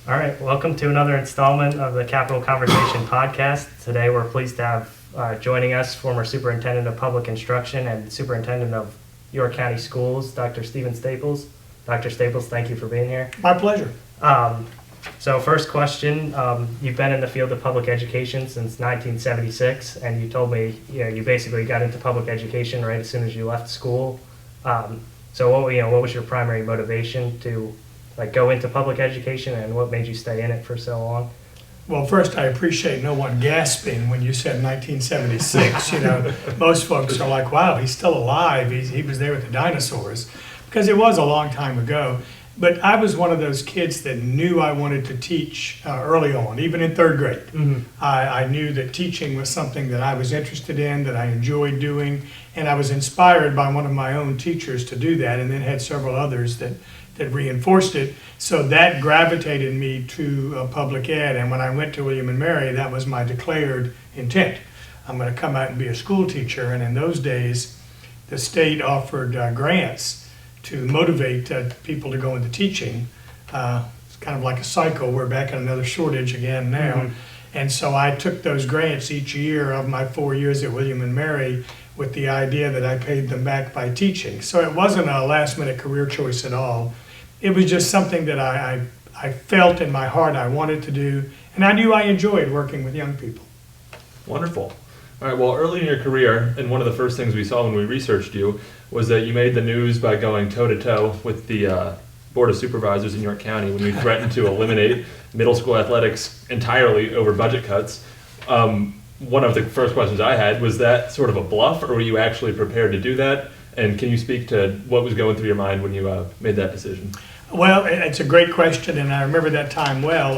All right, welcome to another installment of the Capital Conversation podcast. Today we're pleased to have joining us former Superintendent of Public Instruction and Superintendent of York County Schools, Dr. Stephen Staples. Dr. Staples, thank you for being here. My pleasure. So first question, you've been in the field of public education since 1976, and you told me you basically got into public education right as soon as you left school. So what was your primary motivation to go into public education, and what made you stay in it for so long? Well, first, I appreciate no one gasping when you said 1976. Most folks are like, wow, he's still alive. He was there with the dinosaurs, because it was a long time ago. But I was one of those kids that knew I wanted to teach early on, even in third grade. Mm-hmm. I knew that teaching was something that I was interested in, that I enjoyed doing, and I was inspired by one of my own teachers to do that, and then had several others that reinforced it. So that gravitated me to public ed. And when I went to William & Mary, that was my declared intent. I'm going to come out and be a school teacher. And in those days, the state offered grants to motivate people to go into teaching. It's kind of like a cycle. We're back in another shortage again now. Mm-hmm. And so I took those grants each year of my 4 years at William & Mary with the idea that I paid them back by teaching. So it wasn't a last-minute career choice at all. It was just something that I felt in my heart I wanted to do, and I knew I enjoyed working with young people. Wonderful. All right, well, early in your career, and one of the first things we saw when we researched you was that you made the news by going toe-to-toe with the Board of Supervisors in York County when you threatened to eliminate middle school athletics entirely over budget cuts. One of the first questions I had, was that sort of a bluff, or were you actually prepared to do that? And can you speak to what was going through your mind when you made that decision? Well, it's a great question, and I remember that time well.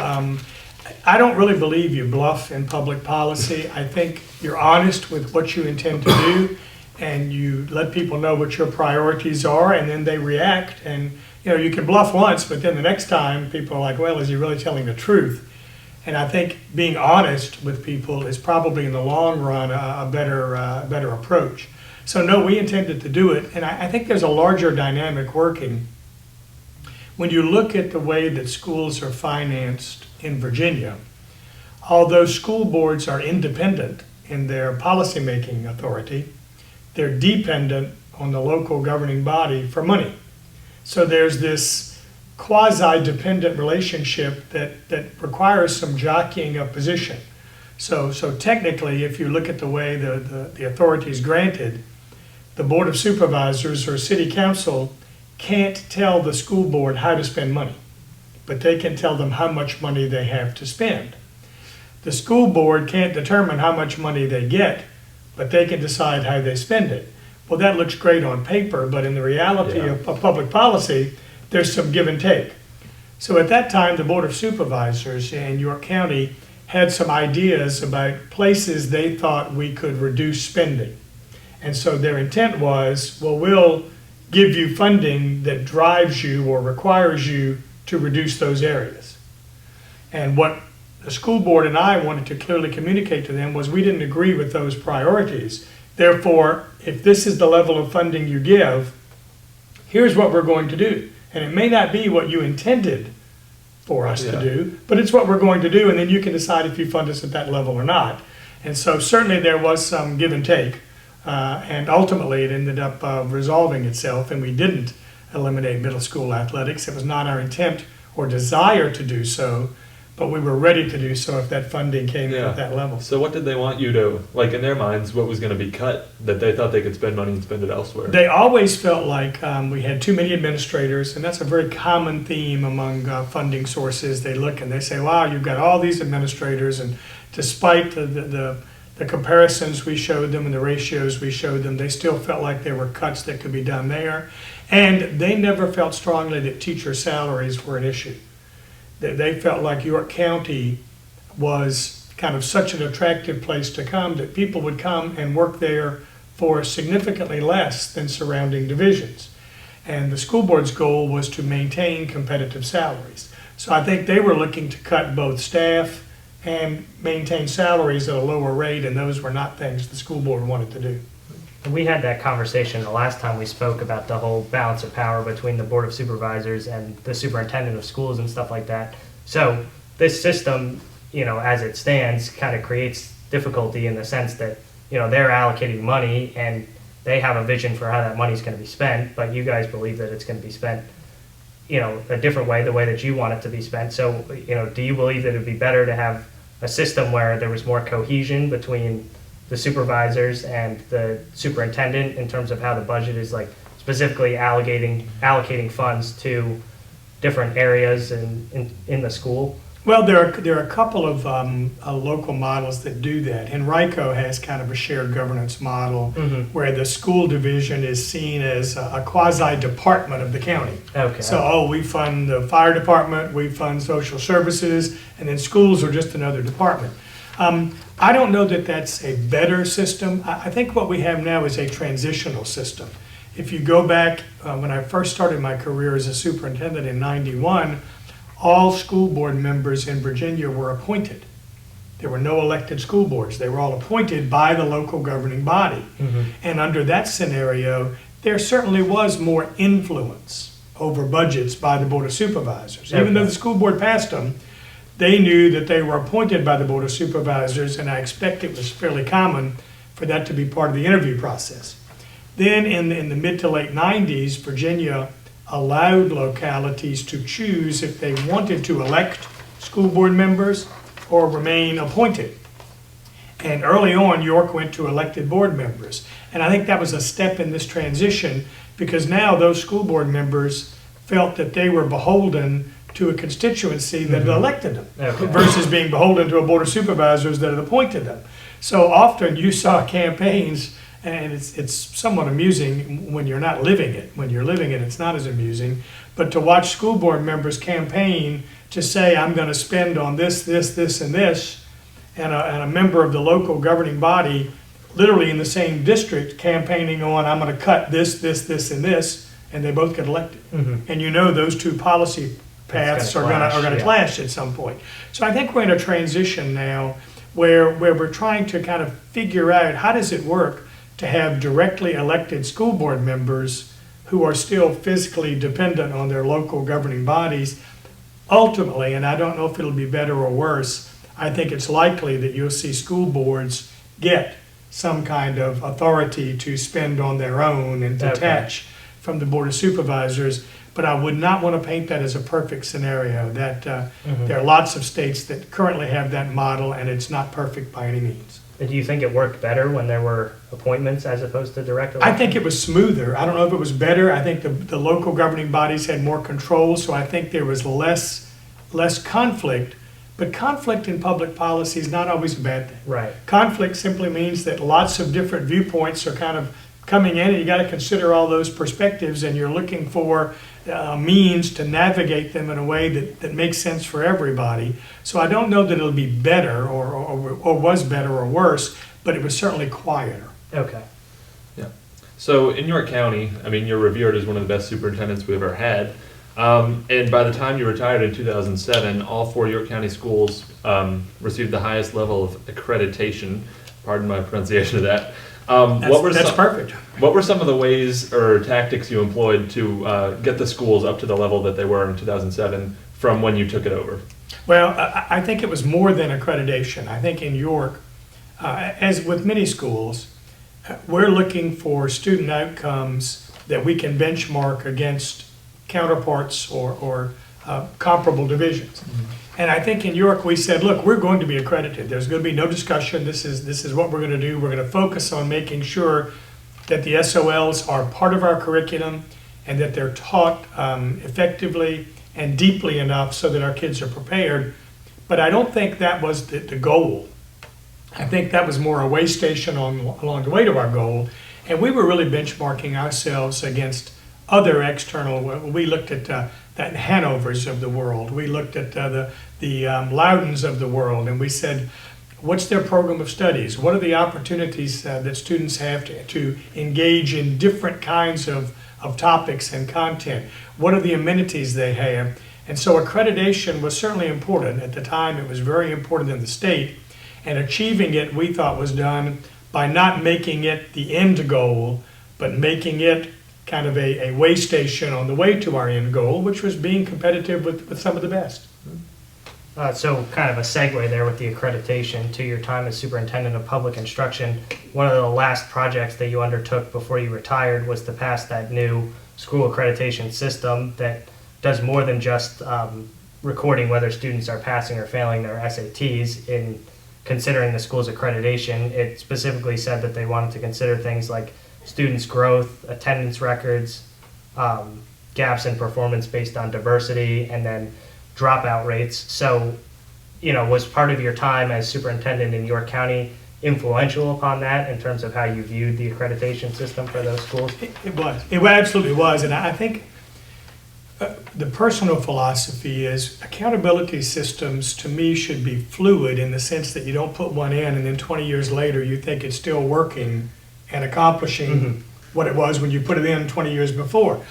I don't really believe you bluff in public policy. I think you're honest with what you intend to do, and you let people know what your priorities are, and then they react. And you can bluff once, but then the next time people are like, well, is he really telling the truth? And I think being honest with people is probably in the long run a better approach. So no, we intended to do it, and I think there's a larger dynamic working. When you look at the way that schools are financed in Virginia, although school boards are independent in their policymaking authority, they're dependent on the local governing body for money. So there's this quasi-dependent relationship that requires some jockeying of position. So technically, if you look at the way the authority is granted, the Board of Supervisors or City Council can't tell the school board how to spend money, but they can tell them how much money they have to spend. The school board can't determine how much money they get, but they can decide how they spend it. Well, that looks great on paper, but in the reality of public policy, there's some give and take. So at that time, the Board of Supervisors in York County had some ideas about places they thought we could reduce spending. And so their intent was, well, we'll give you funding that drives you or requires you to reduce those areas. And what the school board and I wanted to clearly communicate to them was we didn't agree with those priorities. Therefore, if this is the level of funding you give, here's what we're going to do. And it may not be what you intended for us to do, but it's what we're going to do, and then you can decide if you fund us at that level or not. And so certainly there was some give and take. And ultimately, it ended up resolving itself, and we didn't eliminate middle school athletics. It was not our intent or desire to do so, but we were ready to do so if that funding came in at that level. So what did they want you to, in their minds, what was going to be cut that they thought they could spend money and spend it elsewhere? They always felt like we had too many administrators, and that's a very common theme among funding sources. They look and they say, wow, you've got all these administrators, and despite the comparisons we showed them and the ratios we showed them, they still felt like there were cuts that could be done there. And they never felt strongly that teacher salaries were an issue. They felt like York County was kind of such an attractive place to come that people would come and work there for significantly less than surrounding divisions. And the school board's goal was to maintain competitive salaries. So I think they were looking to cut both staff and maintain salaries at a lower rate, and those were not things the school board wanted to do. We had that conversation the last time we spoke about the whole balance of power between the Board of Supervisors and the Superintendent of Schools and stuff like that. So this system, as it stands, kind of creates difficulty in the sense that, they're allocating money and they have a vision for how that money's going to be spent, but you guys believe that it's going to be spent, a different way, the way that you want it to be spent. So, do you believe that it would be better to have a system where there was more cohesion between the supervisors and the superintendent in terms of how the budget is, like, specifically allocating funds to different areas in the school? Well, there are a couple of local models that do that. Henrico has kind of a shared governance model where the school division is seen as a quasi-department of the county. Okay. So, we fund the fire department, we fund social services, and then schools are just another department. I don't know that that's a better system. I think what we have now is a transitional system. If you go back, when I first started my career as a superintendent in '91, all school board members in Virginia were appointed. There were no elected school boards. They were all appointed by the local governing body. And under that scenario, there certainly was more influence over budgets by the Board of Supervisors. Even though the school board passed them, they knew that they were appointed by the Board of Supervisors, and I expect it was fairly common for that to be part of the interview process. Then in the mid to late 90s, Virginia allowed localities to choose if they wanted to elect school board members or remain appointed. And early on, York went to elected board members. And I think that was a step in this transition, because now those school board members felt that they were beholden to a constituency that had elected them versus being beholden to a board of supervisors that had appointed them. So often you saw campaigns, and it's somewhat amusing when you're not living it. When you're living it, it's not as amusing. But to watch school board members campaign to say, I'm going to spend on this, this, this, and this, and a member of the local governing body, literally in the same district, campaigning on, I'm going to cut this, this, this, and this, and they both get elected. And those two policy paths are going to clash at some point. So I think we're in a transition now where we're trying to kind of figure out, how does it work to have directly elected school board members who are still physically dependent on their local governing bodies. Ultimately, and I don't know if it'll be better or worse, I think it's likely that you'll see school boards get some kind of authority to spend on their own and detach from the Board of Supervisors. But I would not want to paint that as a perfect scenario. That there are lots of states that currently have that model, and it's not perfect by any means. Do you think it worked better when there were appointments as opposed to direct election? I think it was smoother. I don't know if it was better. I think the local governing bodies had more control, so I think there was less conflict. But conflict in public policy is not always a bad thing. Right. Conflict simply means that lots of different viewpoints are kind of coming in, and you got to consider all those perspectives, and you're looking for means to navigate them in a way that makes sense for everybody. So I don't know that it'll be better or was better or worse, but it was certainly quieter. Okay. Yeah. So in York County, I mean, you're revered as one of the best superintendents we've ever had. And by the time you retired in 2007, all 4 York County schools received the highest level of accreditation. Pardon my pronunciation of that. That's perfect. What were some of the ways or tactics you employed to get the schools up to the level that they were in 2007 from when you took it over? Well, I think it was more than accreditation. I think in York, as with many schools, we're looking for student outcomes that we can benchmark against counterparts or comparable divisions. And I think in York we said, look, we're going to be accredited. There's going to be no discussion. This is what we're going to do. We're going to focus on making sure that the SOLs are part of our curriculum and that they're taught effectively and deeply enough so that our kids are prepared. But I don't think that was the goal. I think that was more a way station along the way to our goal. And we were really benchmarking ourselves against other external. We looked at the Hanovers of the world. We looked at the Loudons of the world, and we said, what's their program of studies? What are the opportunities that students have to engage in different kinds of topics and content? What are the amenities they have? And so accreditation was certainly important. At the time, it was very important in the state, and achieving it, we thought, was done by not making it the end goal, but making it kind of a way station on the way to our end goal, which was being competitive with some of the best. So kind of a segue there with the accreditation to your time as superintendent of public instruction. One of the last projects that you undertook before you retired was to pass that new school accreditation system that does more than just recording whether students are passing or failing their SATs. In considering the school's accreditation, it specifically said that they wanted to consider things like students' growth, attendance records, gaps in performance based on diversity, and then dropout rates. So, was part of your time as superintendent in York County influential upon that in terms of how you viewed the accreditation system for those schools? It was. It absolutely was. And I think the personal philosophy is accountability systems, to me, should be fluid in the sense that you don't put one in and then 20 years later you think it's still working and accomplishing what it was when you put it in 20 years before.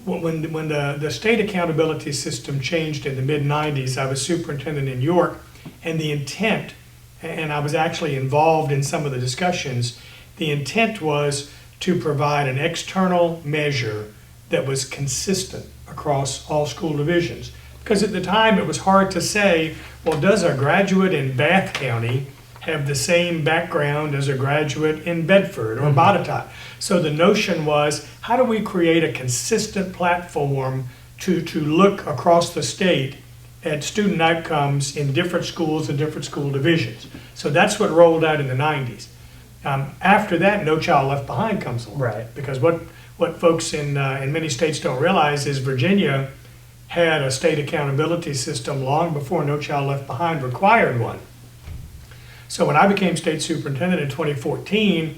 When the state accountability system changed in the mid-90s, I was superintendent in York, and the intent, and I was actually involved in some of the discussions, the intent was to provide an external measure that was consistent across all school divisions. Because at the time it was hard to say, well, does a graduate in Bath County have the same background as a graduate in Bedford or Botetourt? So the notion was, how do we create a consistent platform to look across the state at student outcomes in different schools and different school divisions? So that's what rolled out in the 90s. After that, No Child Left Behind comes along. Right. Because what folks in many states don't realize is Virginia had a state accountability system long before No Child Left Behind required one. So when I became state superintendent in 2014,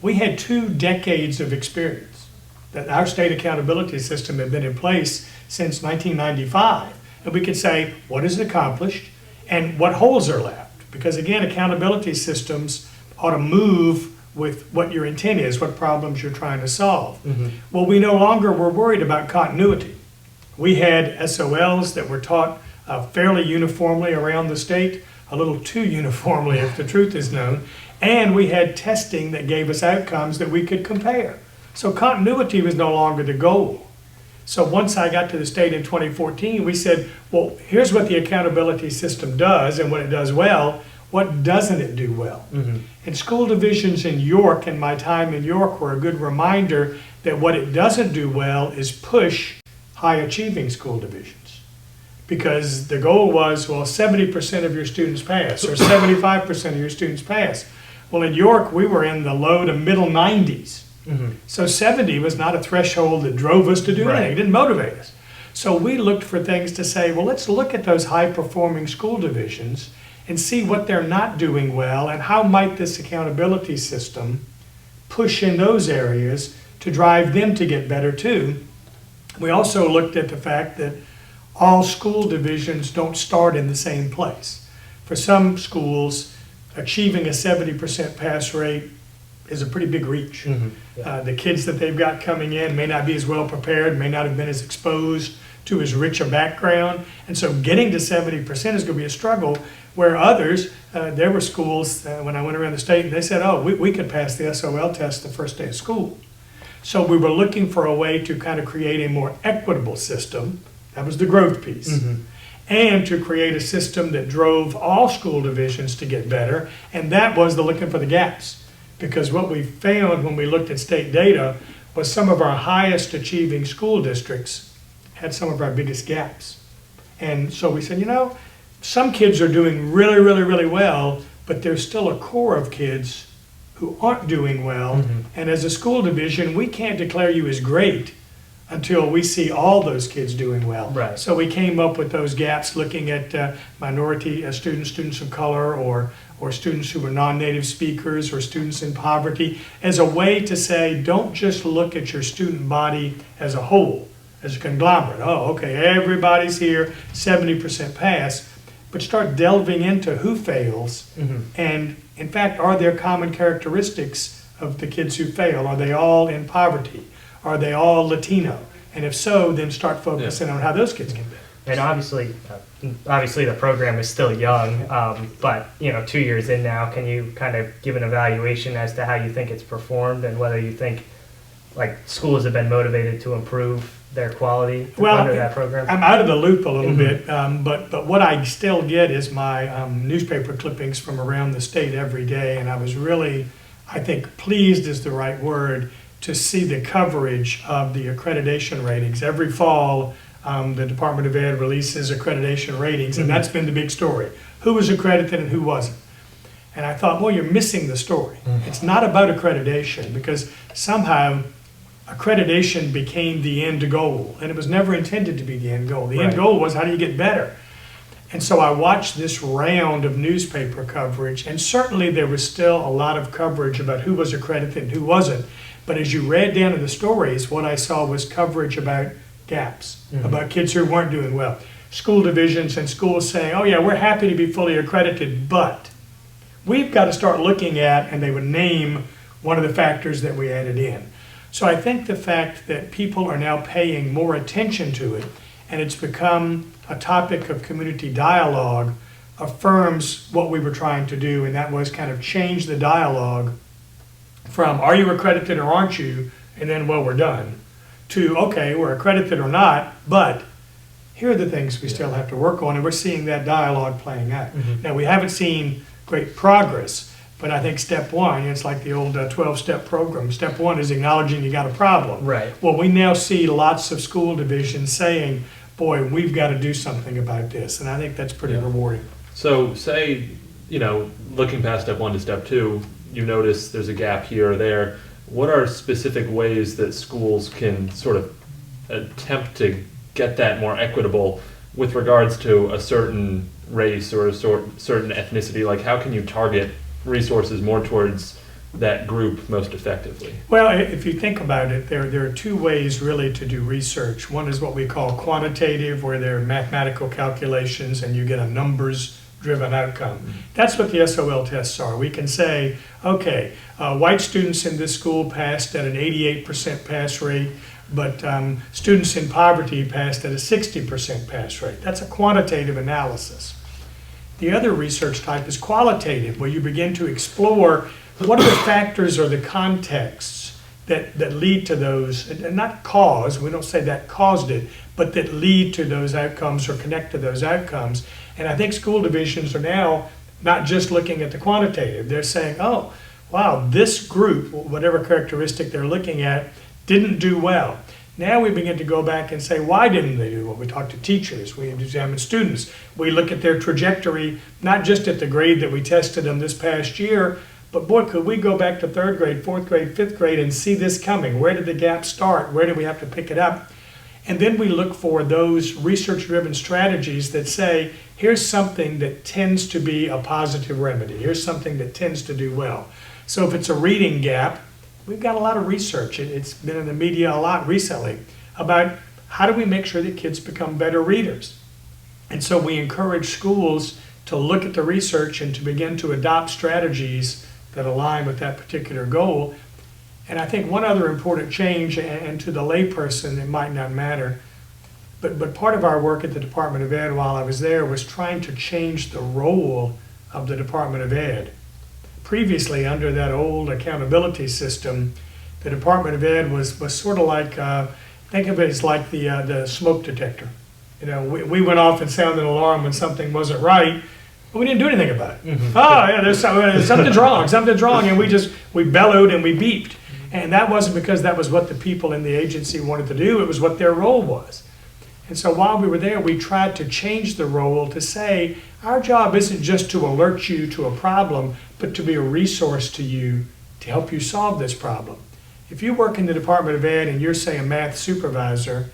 we had 2 decades of experience. That our state accountability system had been in place since 1995. And we could say, what is it accomplished and what holes are left? Because again, accountability systems ought to move with what your intent is, what problems you're trying to solve. Well, we no longer were worried about continuity. We had SOLs that were taught fairly uniformly around the state, a little too uniformly if the truth is known, and we had testing that gave us outcomes that we could compare. So continuity was no longer the goal. So once I got to the state in 2014, we said, well, here's what the accountability system does and what it does well. What doesn't it do well? And school divisions in York, and my time in York, were a good reminder that what it doesn't do well is push high achieving school divisions. Because the goal was, well, 70% of your students pass or 75% of your students pass. Well, in York, we were in the low to middle 90s. So 70 was not a threshold that drove us to do anything. It didn't motivate us. So we looked for things to say, well, let's look at those high-performing school divisions and see what they're not doing well and how might this accountability system push in those areas to drive them to get better too. We also looked at the fact that all school divisions don't start in the same place. For some schools, achieving a 70% pass rate is a pretty big reach. The kids that they've got coming in may not be as well prepared, may not have been as exposed to as rich a background, and so getting to 70% is going to be a struggle, where others, there were schools, when I went around the state, and they said, oh, we could pass the SOL test the first day of school. So we were looking for a way to kind of create a more equitable system. That was the growth piece. And to create a system that drove all school divisions to get better, and that was the looking for the gaps. Because what we found when we looked at state data was some of our highest achieving school districts had some of our biggest gaps. And so we said, some kids are doing really, really, really well, but there's still a core of kids who aren't doing well. And as a school division, we can't declare you as great until we see all those kids doing well. Right. So we came up with those gaps looking at minority students of color, or students who were non-native speakers, or students in poverty, as a way to say, don't just look at your student body as a whole, as a conglomerate. Oh, okay, everybody's here, 70% pass, but start delving into who fails, and in fact, are there common characteristics of the kids who fail? Are they all in poverty? Are they all Latino? And if so, then start focusing on how those kids get better. And obviously the program is still young, but 2 years in now, can you kind of give an evaluation as to how you think it's performed and whether you think like schools have been motivated to improve their quality Well, under that program? I'm out of the loop a little bit, but what I still get is my newspaper clippings from around the state every day, and I was really, I think pleased is the right word, to see the coverage of the accreditation ratings. Every fall, the Department of Ed releases accreditation ratings, and that's been the big story. Who was accredited and who wasn't? And I thought, well, you're missing the story. It's not about accreditation, because somehow accreditation became the end goal, and it was never intended to be the end goal. The end goal was, how do you get better? And so I watched this round of newspaper coverage, and certainly there was still a lot of coverage about who was accredited and who wasn't. But as you read down in the stories, what I saw was coverage about gaps, about kids who weren't doing well. School divisions and schools saying, oh yeah, we're happy to be fully accredited, but we've got to start looking at, and they would name one of the factors that we added in. So I think the fact that people are now paying more attention to it, and it's become a topic of community dialogue, affirms what we were trying to do, and that was kind of change the dialogue from, are you accredited or aren't you, and then, well, we're done, to, okay, we're accredited or not, but here are the things we still have to work on, and we're seeing that dialogue playing out. Now, we haven't seen great progress, but I think step one, it's like the old 12-step program. Step one is acknowledging you got a problem. Right. Well, we now see lots of school divisions saying, boy, we've got to do something about this, and I think that's pretty rewarding. So say, looking past step one to step two, you notice there's a gap here or there. What are specific ways that schools can sort of attempt to get that more equitable with regards to a certain race or a certain ethnicity? Like, how can you target resources more towards that group most effectively? Well, if you think about it, there are two ways really to do research. One is what we call quantitative, where there are mathematical calculations and you get a numbers-driven outcome. That's what the SOL tests are. We can say, okay, white students in this school passed at an 88% pass rate, but students in poverty passed at a 60% pass rate. That's a quantitative analysis. The other research type is qualitative, where you begin to explore what are the factors or the contexts that lead to those, and not cause, we don't say that caused it, but that lead to those outcomes or connect to those outcomes. And I think school divisions are now not just looking at the quantitative. They're saying, oh, wow, this group, whatever characteristic they're looking at, didn't do well. Now we begin to go back and say, why didn't they do well? We talk to teachers, we examine students, we look at their trajectory, not just at the grade that we tested them this past year, but boy, could we go back to third grade, fourth grade, fifth grade and see this coming? Where did the gap start? Where do we have to pick it up? And then we look for those research-driven strategies that say, here's something that tends to be a positive remedy. Here's something that tends to do well. So if it's a reading gap, we've got a lot of research. It's been in the media a lot recently about how do we make sure that kids become better readers. And so we encourage schools to look at the research and to begin to adopt strategies that align with that particular goal. And I think one other important change, and to the layperson it might not matter, but part of our work at the Department of Ed while I was there was trying to change the role of the Department of Ed. Previously, under that old accountability system, the Department of Ed was sort of like, think of it as like the smoke detector. We went off and sounded an alarm when something wasn't right, but we didn't do anything about it. Oh, yeah, something's wrong, and we bellowed and we beeped. And that wasn't because that was what the people in the agency wanted to do, it was what their role was. And so while we were there, we tried to change the role to say, our job isn't just to alert you to a problem, but to be a resource to you to help you solve this problem. If you work in the Department of Ed and you're, say, a math supervisor,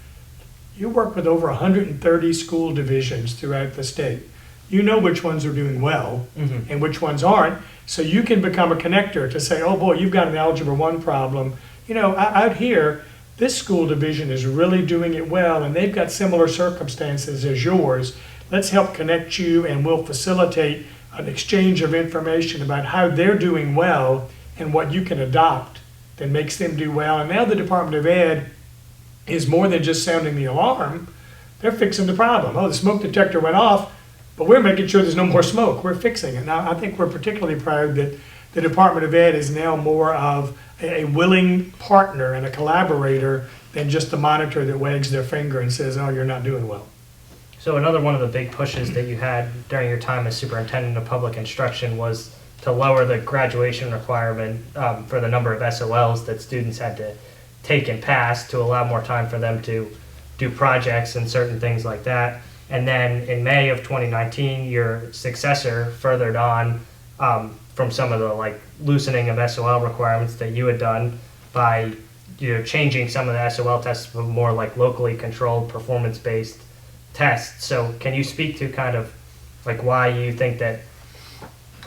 you work with over 130 school divisions throughout the state. You know which ones are doing well and which ones aren't, so you can become a connector to say, oh boy, you've got an Algebra 1 problem. Out here, this school division is really doing it well and they've got similar circumstances as yours. Let's help connect you and we'll facilitate an exchange of information about how they're doing well and what you can adopt that makes them do well. And now the Department of Ed is more than just sounding the alarm. They're fixing the problem. Oh, the smoke detector went off, but we're making sure there's no more smoke. We're fixing it. Now, I think we're particularly proud that the Department of Ed is now more of a willing partner and a collaborator than just the monitor that wags their finger and says, oh, you're not doing well. So another one of the big pushes that you had during your time as superintendent of public instruction was to lower the graduation requirement for the number of SOLs that students had to take and pass to allow more time for them to do projects and certain things like that. And then in May of 2019, your successor furthered on from some of the like loosening of SOL requirements that you had done by changing some of the SOL tests to more like locally controlled performance-based tests. So can you speak to kind of like why you think that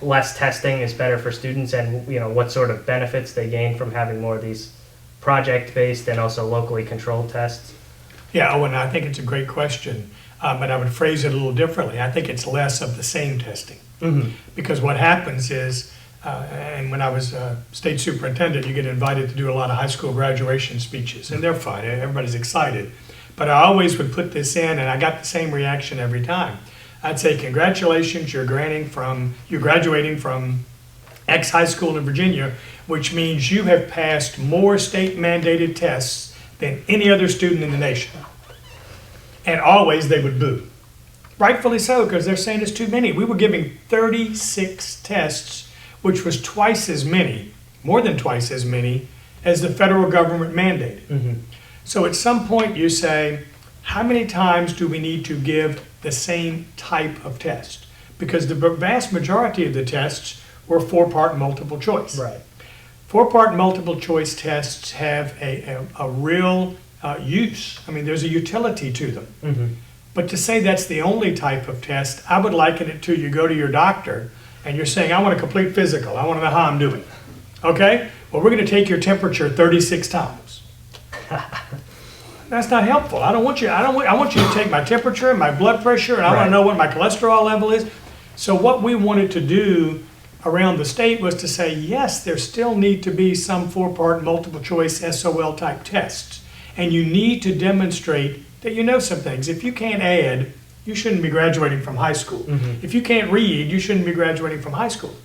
less testing is better for students, and what sort of benefits they gain from having more of these project-based and also locally controlled tests? Yeah, Owen, I think it's a great question, but I would phrase it a little differently. I think it's less of the same testing. Mm-hmm. Because what happens is, and when I was state superintendent, you get invited to do a lot of high school graduation speeches, and they're fun, everybody's excited. But I always would put this in, and I got the same reaction every time. I'd say, congratulations, you're graduating from X high school in Virginia, which means you have passed more state mandated tests than any other student in the nation. And always they would boo. Rightfully so, because they're saying it's too many. We were giving 36 tests, which was twice as many, more than twice as many, as the federal government mandated. Mm-hmm. So at some point you say, how many times do we need to give the same type of test? Because the vast majority of the tests were 4-part multiple choice. Right. 4-part multiple choice tests have a real use. I mean, there's a utility to them. Mm-hmm. But to say that's the only type of test, I would liken it to you go to your doctor and you're saying, I want a complete physical. I want to know how I'm doing. Okay? Well, we're going to take your temperature 36 times. That's not helpful. I want you to take my temperature and my blood pressure, and I want to know what my cholesterol level is. So what we wanted to do around the state was to say, yes, there still need to be some 4-part multiple choice SOL type tests. And you need to demonstrate that you know some things. If you can't add, you shouldn't be graduating from high school. Mm-hmm. If you can't read, you shouldn't be graduating from high school.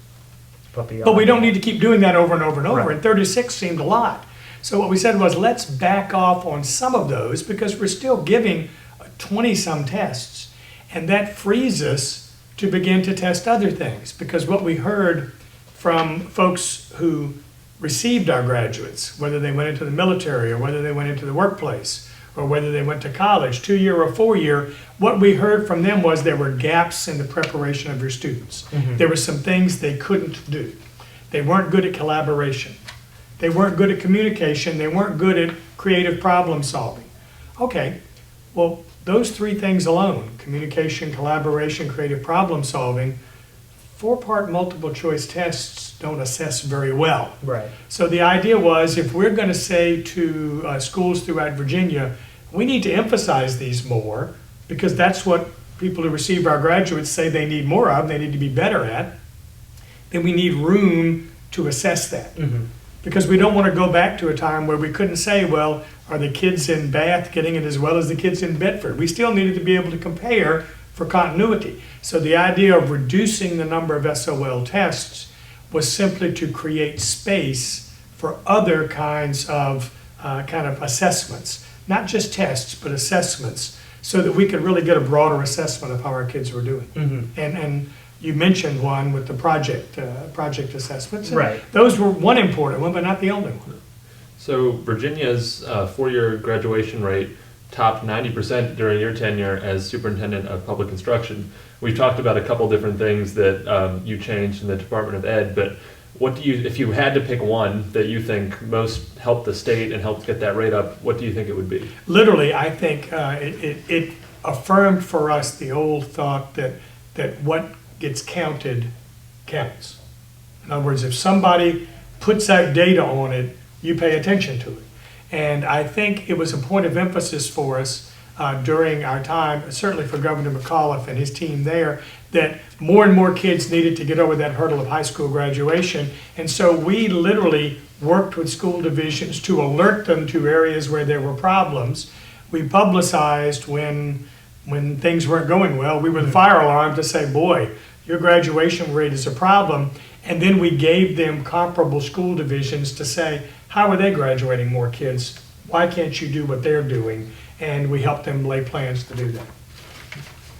But we don't need to keep doing that over and over and over. Right. And 36 seemed a lot. So what we said was, let's back off on some of those because we're still giving 20-some tests. And that frees us to begin to test other things. Because what we heard from folks who received our graduates, whether they went into the military or whether they went into the workplace or whether they went to college, 2-year or 4-year, what we heard from them was there were gaps in the preparation of your students. Mm-hmm. There were some things they couldn't do. They weren't good at collaboration. They weren't good at communication. They weren't good at creative problem solving. Okay, well, those 3 things alone, communication, collaboration, creative problem solving, 4-part multiple choice tests don't assess very well. Right. So the idea was, if we're going to say to schools throughout Virginia, we need to emphasize these more because that's what people who receive our graduates say they need more of, they need to be better at, then we need room to assess that. Mm-hmm. Because we don't want to go back to a time where we couldn't say, well, are the kids in Bath getting it as well as the kids in Bedford? We still needed to be able to compare for continuity. So the idea of reducing the number of SOL tests was simply to create space for other kinds of assessments. Not just tests, but assessments, so that we could really get a broader assessment of how our kids were doing. Mm-hmm. And you mentioned one with the project assessments. Right. Those were one important one, but not the only one. So Virginia's 4-year graduation rate topped 90% during your tenure as superintendent of public instruction. We've talked about a couple different things that you changed in the Department of Ed, but if you had to pick one that you think most helped the state and helped get that rate up, what do you think it would be? Literally, I think it affirmed for us the old thought that what gets counted counts. In other words, if somebody puts out data on it, you pay attention to it. And I think it was a point of emphasis for us during our time, certainly for Governor McAuliffe and his team there, that more and more kids needed to get over that hurdle of high school graduation. And so we literally worked with school divisions to alert them to areas where there were problems. We publicized when things weren't going well. We were the fire alarm to say, boy, your graduation rate is a problem. And then we gave them comparable school divisions to say, how are they graduating more kids? Why can't you do what they're doing? And we helped them lay plans to do that.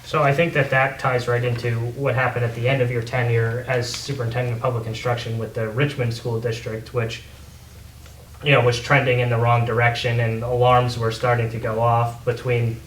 So I think that that ties right into what happened at the end of your tenure as superintendent of public instruction with the Richmond School District, which, you know, was trending in the wrong direction, and alarms were starting to go off between,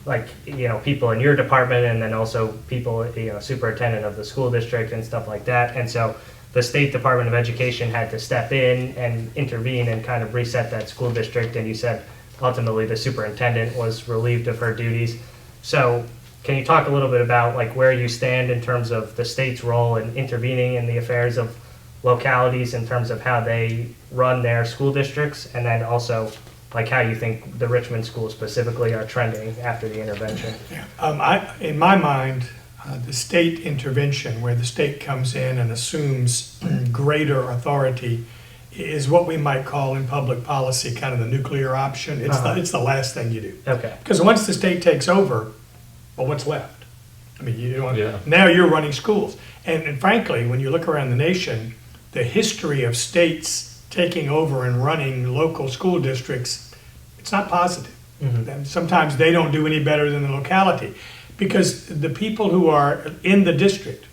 like, you know, people in your department and then also people, you know, superintendent of the school district and stuff like that. And so the State Department of Education had to step in and intervene and kind of reset that school district. And you said ultimately the superintendent was relieved of her duties. So can you talk a little bit about like where you stand in terms of the state's role in intervening in the affairs of localities in terms of how they run their school districts, and then also like how you think the Richmond schools specifically are trending after the intervention? In my mind, the state intervention, where the state comes in and assumes greater authority, is what we might call in public policy kind of the nuclear option. It's the last thing you do. Okay. Because once the state takes over, well, what's left? I mean, you don't, Yeah. now you're running schools. And frankly, when you look around the nation, the history of states taking over and running local school districts, it's not positive. And sometimes they don't do any better than the locality, because the people who are in the district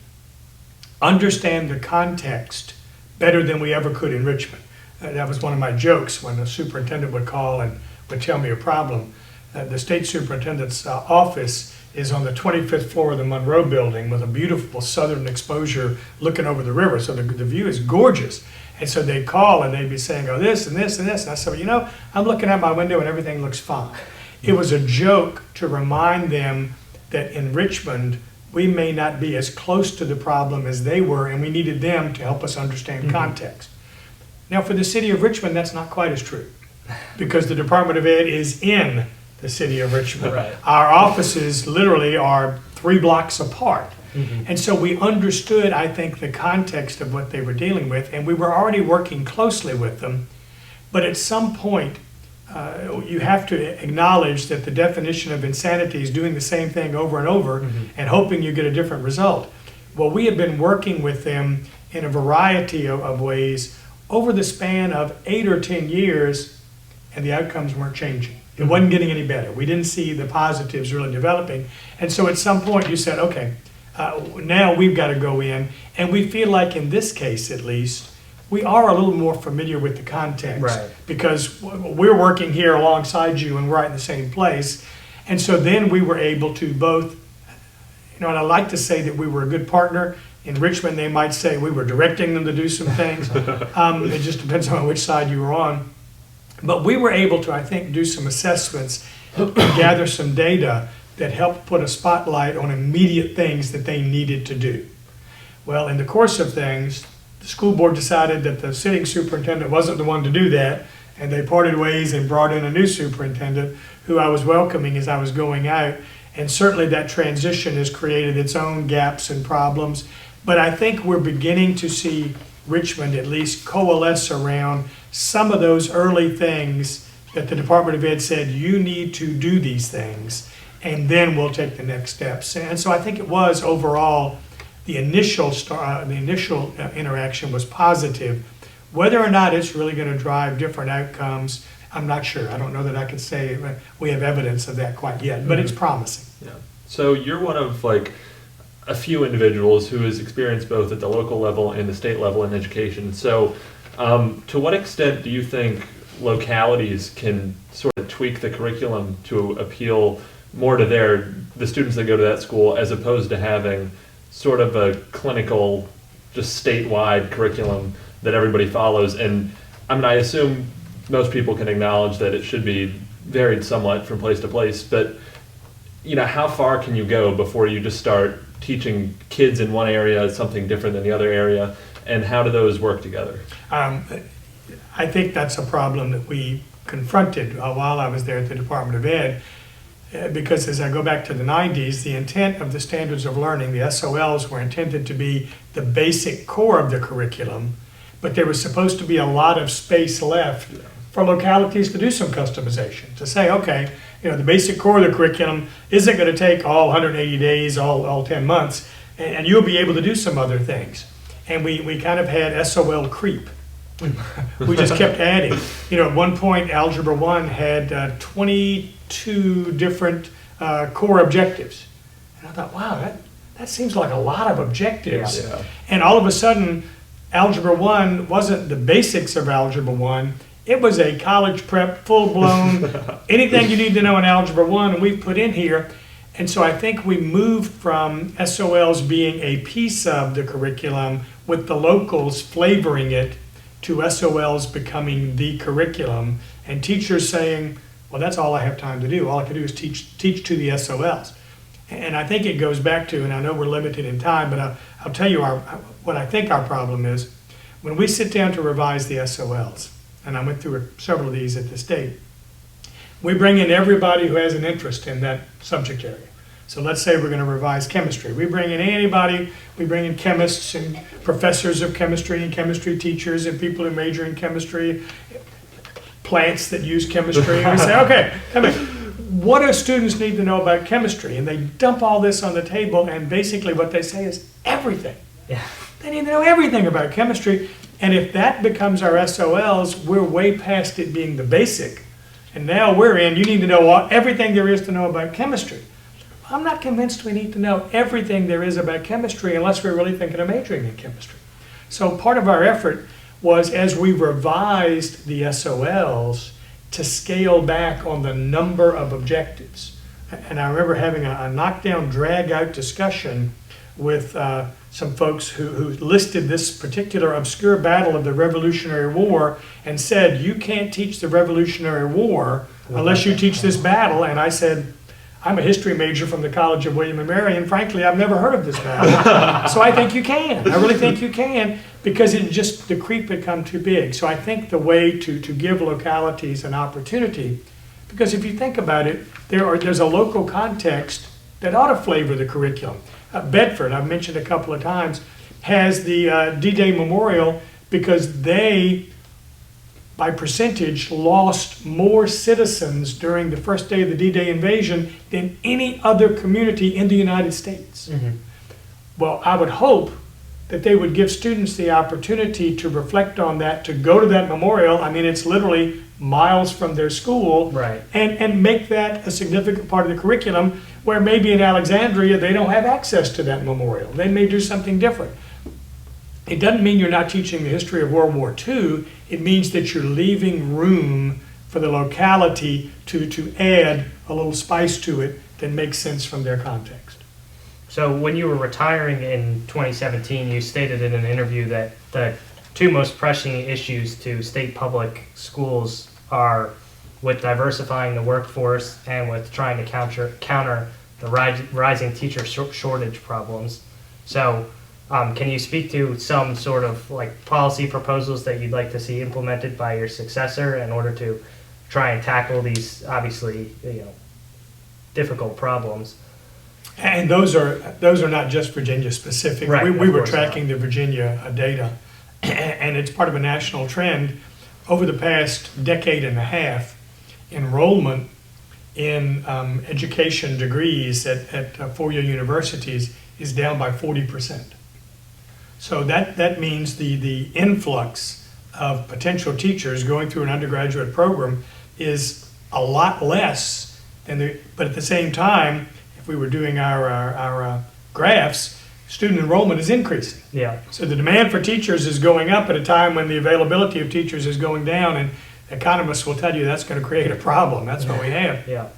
understand the context better than we ever could in Richmond. That was one of my jokes when the superintendent would call and would tell me a problem. The state superintendent's office is on the 25th floor of the Monroe building with a beautiful southern exposure looking over the river. So the view is gorgeous. And so they'd call and they'd be saying, oh, this and this and this. And I said, well, you know, I'm looking out my window and everything looks fine. It was a joke to remind them that in Richmond, we may not be as close to the problem as they were, and we needed them to help us understand context. Now, for the city of Richmond, that's not quite as true, because the Department of Ed is in the city of Richmond. Right. Our offices literally are 3 blocks apart. And so we understood, I think, the context of what they were dealing with, and we were already working closely with them. But at some point, you have to acknowledge that the definition of insanity is doing the same thing over and over and hoping you get a different result. Well, we have been working with them in a variety of ways over the span of 8 or 10 years, and the outcomes weren't changing. It wasn't getting any better. We didn't see the positives really developing. And so at some point you said, okay, now we've got to go in, and we feel like in this case at least, we are a little more familiar with the context, Right. because we're working here alongside you and we're right in the same place. And so then we were able to both, you know, and I like to say that we were a good partner. In Richmond, they might say we were directing them to do some things. It just depends on which side you were on. But we were able to, I think, do some assessments and gather some data that helped put a spotlight on immediate things that they needed to do. Well, in the course of things, the school board decided that the sitting superintendent wasn't the one to do that, and they parted ways and brought in a new superintendent who I was welcoming as I was going out. And certainly that transition has created its own gaps and problems. But I think we're beginning to see Richmond at least coalesce around some of those early things that the Department of Ed said, you need to do these things, and then we'll take the next steps. And so I think it was overall, the initial interaction was positive. Whether or not it's really going to drive different outcomes, I'm not sure. I don't know that I could say we have evidence of that quite yet, but it's promising. Yeah. So you're one of like a few individuals who has experienced both at the local level and the state level in education. So to what extent do you think localities can sort of tweak the curriculum to appeal more to the students that go to that school, as opposed to having sort of a clinical, just statewide curriculum that everybody follows? And I mean, I assume most people can acknowledge that it should be varied somewhat from place to place, but you know, how far can you go before you just start teaching kids in one area something different than the other area, and how do those work together? I think that's a problem that we confronted while I was there at the Department of Ed, because as I go back to the 90s, the intent of the standards of learning, the SOLs, were intended to be the basic core of the curriculum, but there was supposed to be a lot of space left for localities to do some customization, to say, okay, you know, the basic core of the curriculum isn't going to take all 180 days, all 10 months, and you'll be able to do some other things. and we kind of had SOL creep. We just kept adding. You know, at one point, Algebra 1 had 22 different core objectives. And I thought, wow, that seems like a lot of objectives. Yeah. And all of a sudden, Algebra 1 wasn't the basics of Algebra 1. It was a college prep, full-blown, anything you need to know in Algebra 1, and we've put in here. And so I think we moved from SOLs being a piece of the curriculum with the locals flavoring it to SOLs becoming the curriculum, and teachers saying, well, that's all I have time to do. All I can do is teach to the SOLs. And I think it goes back to, and I know we're limited in time, but I'll tell you what I think our problem is. When we sit down to revise the SOLs, and I went through several of these at the state, we bring in everybody who has an interest in that subject area. So let's say we're going to revise chemistry. We bring in anybody, we bring in chemists and professors of chemistry and chemistry teachers and people who major in chemistry, plants that use chemistry. And we say, okay, come in. What do students need to know about chemistry? And they dump all this on the table, and basically what they say is everything. Yeah. They need to know everything about chemistry. And if that becomes our SOLs, we're way past it being the basic. And now we're in, you need to know everything there is to know about chemistry. I'm not convinced we need to know everything there is about chemistry unless we're really thinking of majoring in chemistry. So part of our effort was, as we revised the SOLs, to scale back on the number of objectives. And I remember having a knockdown, drag-out discussion with some folks who listed this particular obscure battle of the Revolutionary War and said, you can't teach the Revolutionary War unless you teach this battle. And I said, I'm a history major from the College of William and Mary, and frankly, I've never heard of this battle. So I think you can. I really think you can, because the creep had come too big. So I think the way to give localities an opportunity, because if you think about it, there's a local context that ought to flavor the curriculum. Bedford, I've mentioned a couple of times, has the D-Day Memorial because they, by percentage, lost more citizens during the first day of the D-Day invasion than any other community in the United States. Mm-hmm. Well, I would hope that they would give students the opportunity to reflect on that, to go to that memorial. I mean, it's literally miles from their school, Right. and make that a significant part of the curriculum, where maybe in Alexandria they don't have access to that memorial. They may do something different. It doesn't mean you're not teaching the history of World War II. It means that you're leaving room for the locality to add a little spice to it that makes sense from their context. So when you were retiring in 2017, you stated in an interview that the two most pressing issues to state public schools are with diversifying the workforce and with trying to counter the rising teacher shortage problems. So can you speak to some sort of like policy proposals that you'd like to see implemented by your successor in order to try and tackle these obviously difficult problems? And those are not just Virginia specific. Right, We of were course tracking the Virginia data, and it's part of a national trend. Over the past decade and a half, enrollment in education degrees at four-year universities is down by 40%. So that means the influx of potential teachers going through an undergraduate program is a lot less than but at the same time, if we were doing our graphs, student enrollment is increasing. Yeah. So the demand for teachers is going up at a time when the availability of teachers is going down, and economists will tell you that's going to create a problem. That's what we have. Yeah.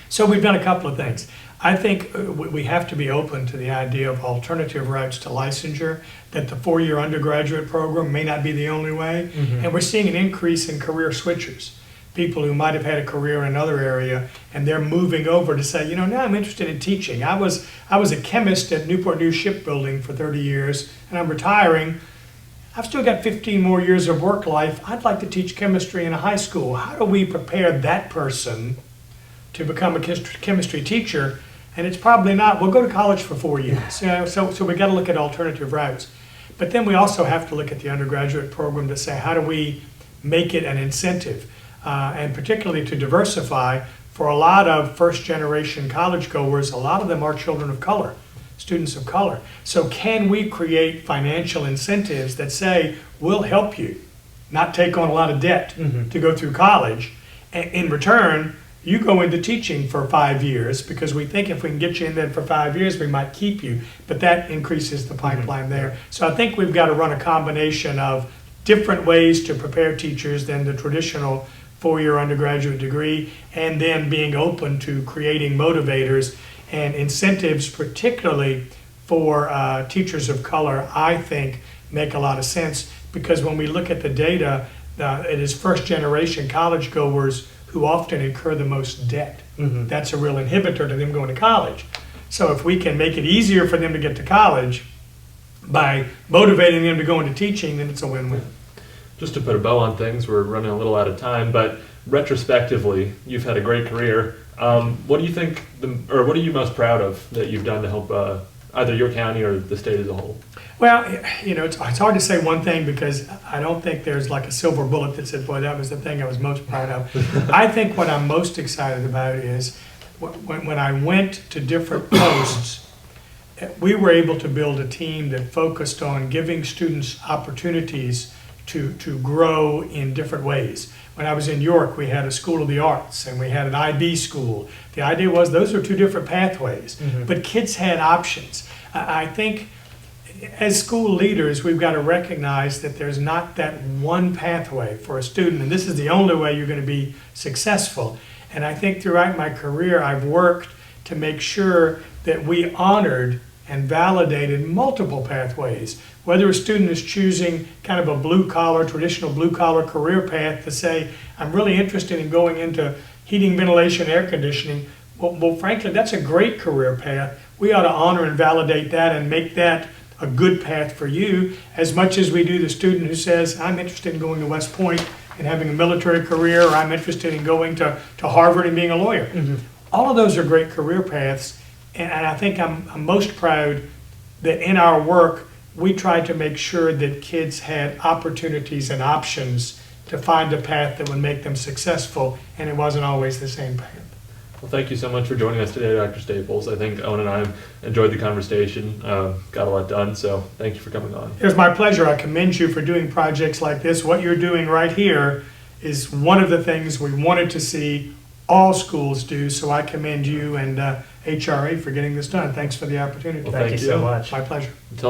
So we've done a couple of things. I think we have to be open to the idea of alternative routes to licensure, that the four-year undergraduate program may not be the only way. Mm-hmm. And we're seeing an increase in career switchers, people who might have had a career in another area, and they're moving over to say, now I'm interested in teaching. I was a chemist at Newport News Shipbuilding for 30 years, and I'm retiring. I've still got 15 more years of work life. I'd like to teach chemistry in a high school. How do we prepare that person to become a chemistry teacher? And it's probably not, we'll go to college for 4 years. So we got to look at alternative routes. But then we also have to look at the undergraduate program to say, how do we make it an incentive? And particularly to diversify. For a lot of first-generation college goers, a lot of them are children of color. students of color. So can we create financial incentives that say, we'll help you not take on a lot of debt to go through college, and in return, you go into teaching for 5 years, because we think if we can get you in there for 5 years, we might keep you, but that increases the pipeline there. So I think we've got to run a combination of different ways to prepare teachers than the traditional four-year undergraduate degree, and then being open to creating motivators and incentives, particularly for teachers of color, I think make a lot of sense, because when we look at the data, it is first-generation college goers who often incur the most debt. That's a real inhibitor to them going to college. So if we can make it easier for them to get to college by motivating them to go into teaching, then it's a win-win. Just to put a bow on things, we're running a little out of time, but retrospectively, you've had a great career. What do you think, or what are you most proud of that you've done to help either your county or the state as a whole? Well, you know, it's hard to say one thing, because I don't think there's like a silver bullet that said, boy, that was the thing I was most proud of. I think what I'm most excited about is when I went to different posts, we were able to build a team that focused on giving students opportunities to grow in different ways. When I was in York, we had a School of the Arts and we had an IB school. The idea was those are two different pathways, but kids had options. I think as school leaders, we've got to recognize that there's not that one pathway for a student, and this is the only way you're going to be successful. And I think throughout my career, I've worked to make sure that we honored and validated multiple pathways. Whether a student is choosing kind of a blue-collar, traditional blue-collar career path to say, I'm really interested in going into heating, ventilation, air conditioning, well, frankly, that's a great career path. We ought to honor and validate that and make that a good path for you, as much as we do the student who says, I'm interested in going to West Point and having a military career, or I'm interested in going to Harvard and being a lawyer. All of those are great career paths, and I think I'm most proud that in our work, we tried to make sure that kids had opportunities and options to find a path that would make them successful, and it wasn't always the same path. Well, thank you so much for joining us today, Dr. Staples. I think Owen and I enjoyed the conversation, got a lot done, so thank you for coming on. It was my pleasure. I commend you for doing projects like this. What you're doing right here is one of the things we wanted to see all schools do, so I commend you and HRA for getting this done. Thanks for the opportunity. Well, Thank you so much. My pleasure. Until